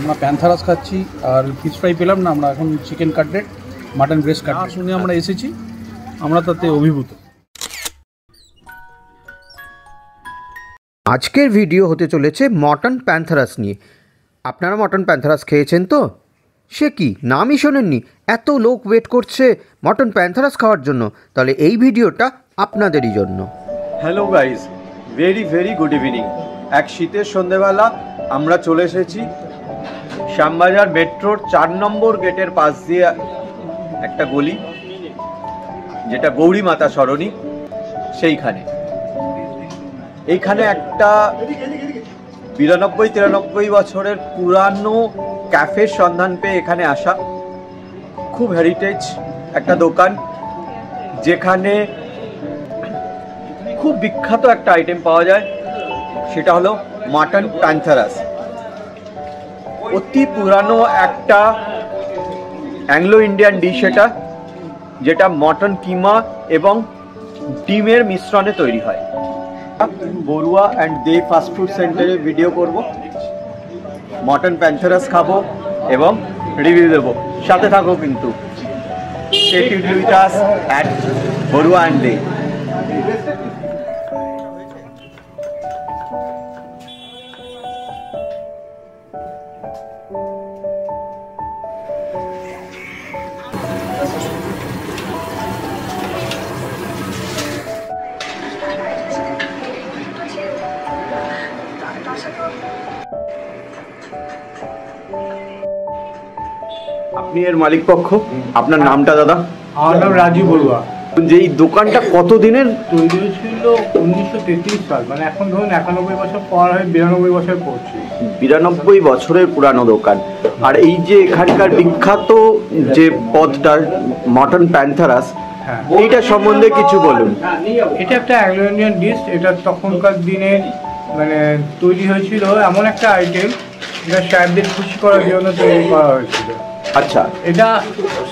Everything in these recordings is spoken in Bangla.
আমরা প্যান্থারাস খাচ্ছি আর ফিশ ফ্রাই পেলাম না, আমরা এখন chicken cutlet mutton breast cutlet শুনে আমরা এসেছি, আমরা তাতে অভিভূত। আজকের ভিডিও হতে চলেছে মটন প্যান্থারাস নিয়ে। আপনারা মটন প্যান্থারাস খেয়েছেন তো? সে কি নামই শোনেননি? এত লোক ওয়েট করছে মটন প্যান্থারাস খাওয়ার জন্য, তাহলে এই ভিডিওটা আপনাদেরই জন্য। Hello guys, very good evening. এক শীতের সন্ধেবেলা আমরা চলে এসেছি শ্যামবাজার মেট্রোর 4 নম্বর গেটের পাশ দিয়ে একটা গলি, যেটা গৌরী মাতা সরণি, সেইখানে। এইখানে একটা 92-93 বছরের পুরানো ক্যাফের সন্ধান পেয়ে এখানে আসা। খুব হেরিটেজ একটা দোকান, যেখানে খুব বিখ্যাত একটা আইটেম পাওয়া যায়, সেটা হলো মাটন প্যান্থারাস। অতি পুরানো একটা অ্যাংলো ইন্ডিয়ান ডিশ এটা, যেটা মটন কিমা এবং ডিমের মিশ্রণে তৈরি হয়। বড়ুয়া অ্যান্ড দে ফাস্টফুড সেন্টারে ভিডিও করব, মটন প্যান্থারাস খাবো এবং রিভিউ দেবো। সাথে থাকো কিন্তু। Stay tuned with us at Barua and Dey. আপনি এর মালিক পক্ষ, আপনার নামটা দাদা? আমার নাম রাজু বড়ুয়া। যে এই দোকানটা কতদিনের? তৈরি হয়েছিল 1933 সাল, মানে এখন ধরুন 91 বছর পর হয়ে 92 বছর পড়ছে। 92 বছরের পুরানো দোকান। আর এই যে এখানকার বিখ্যাত যে পদটা মটন প্যান্থারাস, এইটা সম্বন্ধে কিছু বলুন। এটা একটা অ্যাংলো ইন্ডিয়ান ডিশ। এটা তখনকার দিনে মানে তৈরি হয়েছিল এমন একটা আইটেম, এটা সাহেবদের খুশি করার জন্য তৈরি করা হয়েছিল। আচ্ছা, এটা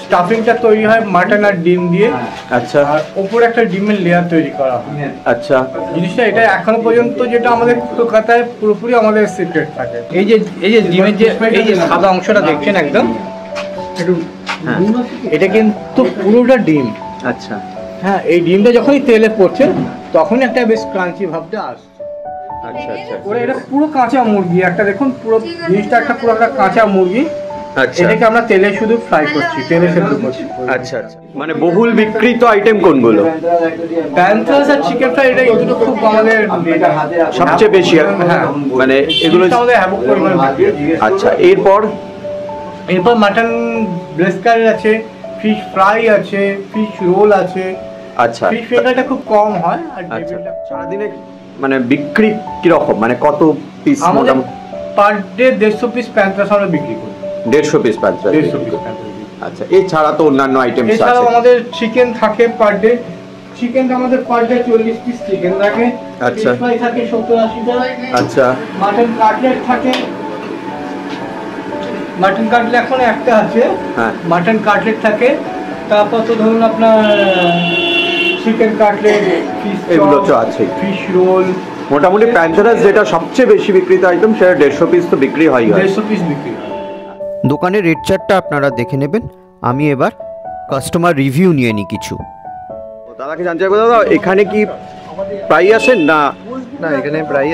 স্টাফিংটা তৈরি হয় মাটন আর ডিম দিয়ে। আচ্ছা, আর ওপরে একটা ডিমের লেয়ার তৈরি করা হয়। আচ্ছা, জিনিসটা এটা এখনো পর্যন্ত যেটা আমাদের কলকাতায় পুরোপুরি আমাদের সিক্রেট থাকে। এই যে ডিমের যে এই যে সাদা অংশটা দেখছেন একদম একটু, এটা কিন্তু পুরোটা ডিম। আচ্ছা, হ্যাঁ, এই ডিমটা যখনই তেলে পড়ছে তখনই একটা বেশ ক্রাঞ্চি ভাবটা আসছে। আচ্ছা, আচ্ছা, ওরা এটা পুরো কাঁচা মুরগি, একটা দেখুন পুরো জিনিসটা একটা পুরো একটা কাঁচা মুরগি। আচ্ছা, এটাকে আমরা তেলে শুধু ফ্রাই করছি, তেলে সেদ্ধ করছি। আচ্ছা, আচ্ছা। মানে বহুল বিক্রিত আইটেম কোনগুলো? প্যান্থারাস আর চিকেন ফ্রাই, এটা এই দুটো খুব আমাদের সবচেয়ে বেশি। হ্যাঁ, মানে এগুলো আমাদের হ্যাভক পরিমাণে বিক্রি। আচ্ছা, এরপর মাটন ব্রেস্ট কারি আছে, ফিশ ফ্রাই আছে, ফিশ রোল আছে। আচ্ছা, ফিশ ফিঙ্গারটা খুব কম হয়। আর আচ্ছা, সারাদিনে মানে বিক্রি কিরকম, মানে কত পিস? আমাদের পার ডে 150 পিস প্যান্থারাস আমরা বিক্রি করি। 150 পিস প্যান্থারাস। 150 পিস প্যান্থারাস। আচ্ছা, এছাড়া তো অন্যান্য আইটেম আছে। এছাড়াও আমাদের চিকেন থাকে পার ডে। চিকেনটা আমাদের পার ডে 40 পিস চিকেন থাকে। আচ্ছা, ফিশ ফ্রাই থাকে 70-80 টা। আচ্ছা, মাটন কাটলেট থাকে। মাটন কাটলেট এখন একটা আছে। হ্যাঁ, মাটন কাটলেট থাকে। তারপর তো ধরুন আপনার চিকেন কাটলেট, ফিশ এগুলো তো আছে। Fish role. মোটামুটি প্যান্থারাস যেটা সবচেয়ে বেশি বিক্রিত আইটেম, সেটা 150 পিস তো বিক্রি হয়। 150 পিস বিক্রি হয়। দোকানের রেট চার্টটা আপনারা দেখে নেবেন। আমি এবার কাস্টমার রিভিউ নিয়ে নিই কিছু। দাদাকে জানতে চাইবো, দাদা এখানে কি প্রায় আসেন না? না, এখানে প্রায়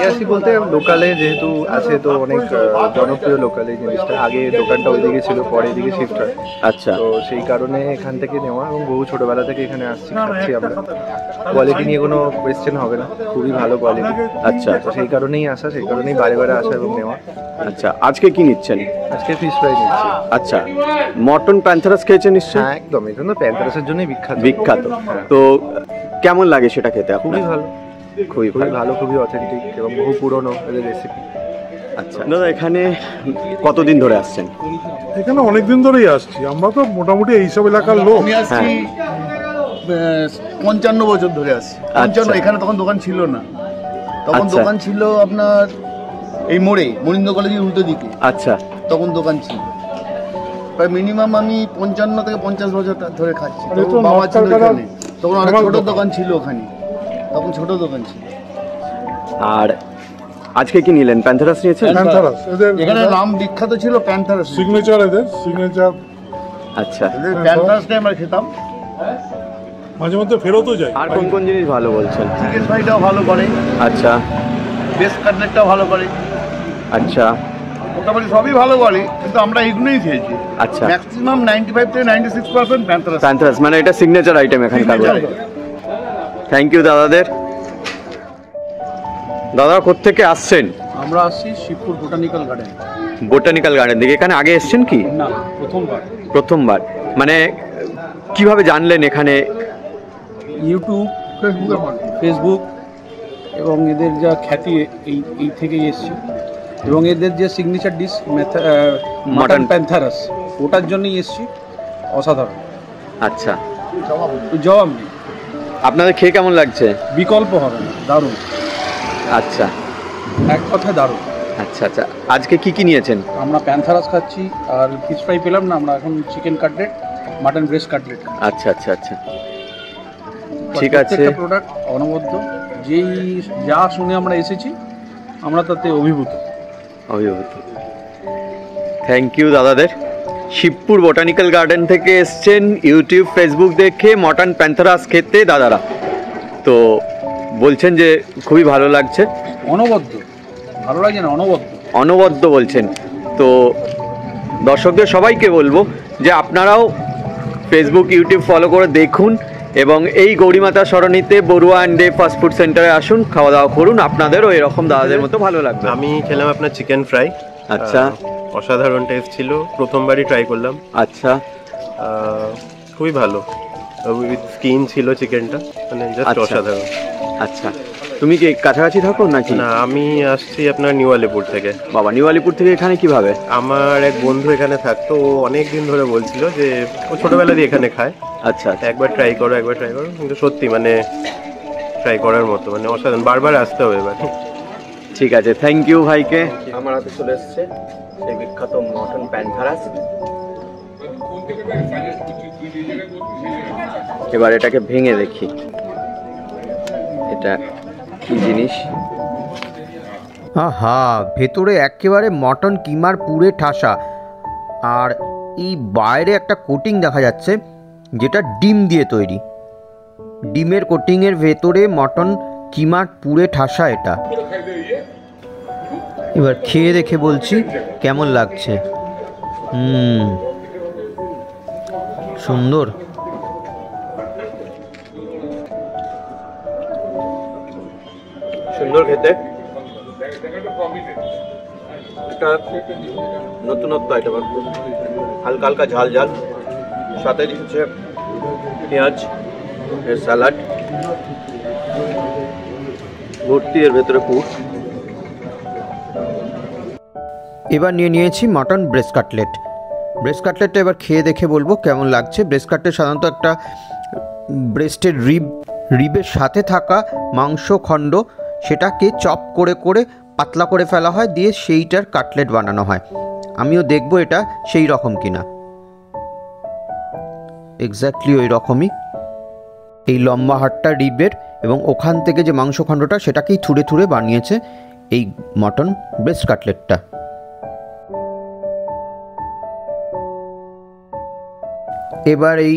আসি বলতে লোকালে যেহেতু আছে তো অনেক জনপ্রিয় লোকাল এই জিনিসটা। আগে দোকানটা ওইদিকে ছিল, পরে এদিকে শিফট হয়। আচ্ছা, তো সেই কারণে এখান থেকে নেওয়া, এবং বহু ছোটবেলা থেকে এখানে খাচ্ছি আমরা। কোয়ালিটি নিয়ে কোনো কোয়েশ্চেন হবে না, খুবই ভালো কোয়ালিটি। আচ্ছা, তো সেই কারণেই আসা, সেই কারণেই বারে বারে আসা এবং নেওয়া। আচ্ছা, আজকে কি নিচ্ছেন? আজকে ফিশ ফ্রাই নিচ্ছি। আচ্ছা, মটন প্যান্থারাস খেয়েছেন নিশ্চয়ই? হ্যাঁ, একদম। এখানে প্যান্থারাসের জন্যই বিখ্যাত। তো কেমন লাগে সেটা খেতে? খুবই ভালো, খুবই ভালো, খুবই অথেন্টিক এবং বহু পুরনো এদের রেসিপি। আচ্ছা দাদা, এখানে কতদিন ধরে আসছেন? এখানে অনেকদিন ধরেই আসছি আমরা, তো মোটামুটি এইসব এলাকার লোক। আমি আসছি 55 বছর ধরে আসছি। 55, এখানে তখন দোকান ছিল না। তখন দোকান ছিল আপনার এই মোড়ে, মনিন্দ্র কলেজের উল্টো দিকে। আচ্ছা, তখন দোকান ছিল। প্রায় মিনিমাম আমি 55 থেকে 50 বছর ধরে খাচ্ছি। বাবা ছিল এখানে, তখন অনেক ছোট দোকান ছিল ওখানে, তখন ছোট দোকান ছিল। আর আজকে কি নিলেন? প্যান্থারাস নিয়েছেন? প্যান্থারাস এদের এখানে নাম বিখ্যাত ছিল প্যান্থারাস। সিগনেচার, এদের সিগনেচার। আচ্ছা, এদের প্যান্থারাসটাই আমরা খেতাম। মাঝে মধ্যে ফেরতও যায়। আর কোন কোন জিনিস ভালো বলছেন? চিকেন ফ্রাইটাও ভালো করে, আচ্ছা বেস্ট কাটলেটটাও ভালো করে, আচ্ছা মোটামুটি সবই ভালো করে, কিন্তু আমরা এগুলোই খেয়েছি। আচ্ছা। ম্যাক্সিমাম 95 থেকে 96% প্যান্থারাস। প্যান্থারাস মানে এটা সিগনেচার আইটেম এখানকার। থ্যাংক ইউ দাদাদের। দাদা কোত্থেকে আসছেন? আমরা আসছি Shibpur botanical garden. Botanical garden থেকে। এখানে আগে এসছেন কি? না, প্রথমবার। প্রথমবার। মানে কিভাবে জানলেন এখানে? ইউটিউব, ফেসবুক এবং এদের যা খ্যাতি এই থেকেই এসছি। এবং এদের যে সিগনেচার ডিশ মাটন প্যান্থারাস, ওটার জন্যই এসছি। অসাধারণ, আচ্ছা, জবাব নেই। আপনাদের খেয়ে কেমন লাগছে? বিকল্প হবে না, দারুণ। আচ্ছা, এক কথায় দারুণ। আচ্ছা আচ্ছা। আজকে কি কি নিয়েছেন? আমরা প্যান্থারাস খাচ্ছি, আর ফিশ ফ্রাই পেলাম না, আমরা এখন chicken cutlet, mutton breast cutlet. আচ্ছা আচ্ছা আচ্ছা, ঠিক আছে। প্রোডাক্ট অনবদ্য, যেই যা শুনে আমরা এসেছি, আমরা তাতে অভিভূত। থ্যাংক ইউ দাদাদের। শিবপুর বোটানিক্যাল গার্ডেন থেকে এসছেন ইউটিউব ফেসবুক দেখে মটন প্যান্থারাস খেতে দাদারা। তো বলছেন যে খুবই ভালো লাগছে। অনবদ্য, ভালো লাগে না, অনবদ্য বলছেন। তো দর্শকদের সবাইকে বলবো যে আপনারাও ফেসবুক ইউটিউব ফলো করে দেখুন এবং এই গৌরীমাতা সরণিতে Barua and day fast food সেন্টারে আসুন, খাওয়া দাওয়া করুন, আপনাদেরও এরকম দাদাদের মতো ভালো লাগবে। আমি খেলাম আপনার চিকেন ফ্রাই। আচ্ছা, অসাধারণ টেস্ট ছিল, প্রথমবারই ট্রাই করলাম। আচ্ছা, খুবই ভালো, উইথ স্কিন ছিল চিকেনটা, মানে জাস্ট অসাধারণ। আচ্ছা, তুমি কি কাছাকাছি থাকো নাকি? না, আমি আসছি আপনার নিউ আলিপুর থেকে। বাবা, নিউ আলিপুর থেকে এখানে কিভাবে? আমার এক বন্ধু এখানে থাকতো, ও অনেক দিন ধরে বলছিল যে ও ছোটবেলা দিয়ে এখানে খায়। আচ্ছা, একবার ট্রাই করো, কিন্তু সত্যি মানে ট্রাই করার মতো, মানে অসাধারণ, বারবার আসতে হবে এবার। ঠিক আছে, থ্যাংক ইউ ভাইকে। আমার হাতে চলে এসছে সেই বিখ্যাত মটন প্যান্থারাস। এবার এটাকে ভেঙে দেখি এটা কি জিনিস। আহা, ভেতরে একেবারে মটন কিমার পুরে ঠাসা, আর এই বাইরে একটা কোটিং দেখা যাচ্ছে যেটা ডিম দিয়ে তৈরি। ডিমের কোটিংয়ের ভেতরে মটন কিমার পুরে ঠাসা এটা। এবার খেয়ে দেখে বলছি কেমন লাগছে। সুন্দর। সুন্দর খেতে, একটা নতুনত্ব আইটেম, হালকা হালকা ঝাল ঝাল, সাথে দিচ্ছে পেঁয়াজ, স্যালাড, ভর্তি এর ভেতরে পুর। এবার নিয়েছি মটন ব্রেস্ট কাটলেট। ব্রেস্ট কাটলেটটা এবার খেয়ে দেখে বলবো কেমন লাগছে। ব্রেস্ট কাটলেট সাধারণত একটা ব্রেস্টের রিবের সাথে থাকা মাংসখণ্ড, সেটাকে চপ করে করে পাতলা করে ফেলা হয়, দিয়ে সেইটার কাটলেট বানানো হয়। আমিও দেখবো এটা সেই রকম কিনা। এক্স্যাক্টলি ওই রকমই। এই লম্বা হাড়টা রিবের, এবং ওখান থেকে যে মাংসখণ্ডটা সেটাকেই থুড়ে থুড়ে বানিয়েছে এই মটন ব্রেস্ট কাটলেটটা। এবার এই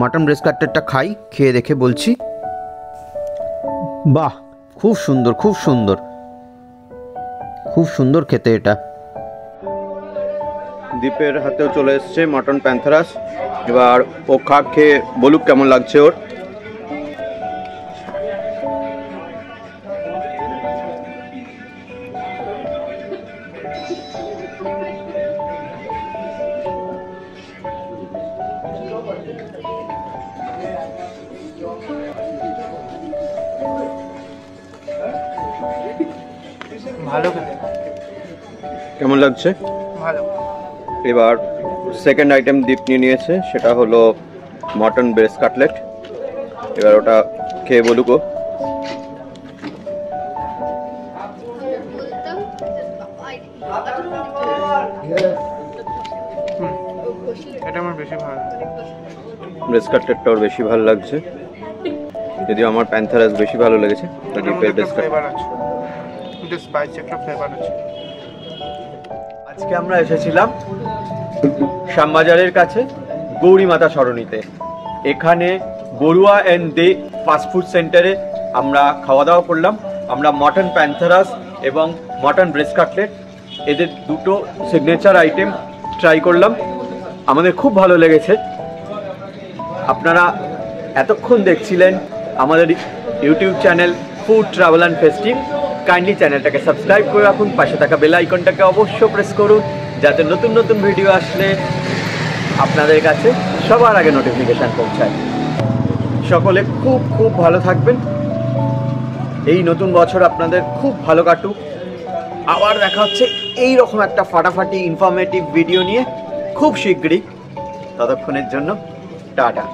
মাটন ব্রেস্ট কাটলেটটা খাই, খেয়ে দেখে বলছি। বাহ, খুব সুন্দর, খুব সুন্দর, খুব সুন্দর খেতে এটা। দীপের হাতেও চলে এসছে মটন প্যান্থারাস। এবার ও খেয়ে বলুক কেমন লাগছে ওর। ভালো খেতে, কেমন লাগছে? ভালো। এবার সেকেন্ড আইটেম দীপ নিয়েছে, সেটা হলো মটন ব্রেস্ট কাটলেট। এবার ওটা খেয়ে বলুক ও। এটা আমার বেশি ভালো, ব্রেস্ট কাটলেটটা ওর বেশি ভালো লাগছে, যদিও আমার প্যান্থারাস বেশি ভালো লেগেছে। তো দীপের ব্রেস্ট কাটলেট একটু স্পাইসি একটা ফ্লেভার আছে। আজকে আমরা এসেছিলাম শ্যামবাজারের কাছে গৌরী মাতা সরণিতে। এখানে বড়ুয়া অ্যান্ড দে ফাস্টফুড সেন্টারে আমরা খাওয়া দাওয়া করলাম। আমরা মটন প্যান্থারাস এবং মটন ব্রেস্ট কাটলেট এদের দুটো সিগনেচার আইটেম ট্রাই করলাম, আমাদের খুব ভালো লেগেছে। আপনারা এতক্ষণ দেখছিলেন আমাদের YouTube channel food travel and festive. Kindly চ্যানেলটাকে সাবস্ক্রাইব করে রাখুন, পাশে থাকা বেল আইকনটাকে অবশ্য প্রেস করুন, যাতে নতুন নতুন ভিডিও আসলে আপনাদের কাছে সবার আগে নোটিফিকেশান পৌঁছায়। সকলে খুব খুব ভালো থাকবেন, এই নতুন বছর আপনাদের খুব ভালো কাটুক। আবার দেখা হচ্ছে এই রকম একটা ফাটাফাটি ইনফরমেটিভ ভিডিও নিয়ে খুব শীঘ্রই। ততক্ষণের জন্য টাটা।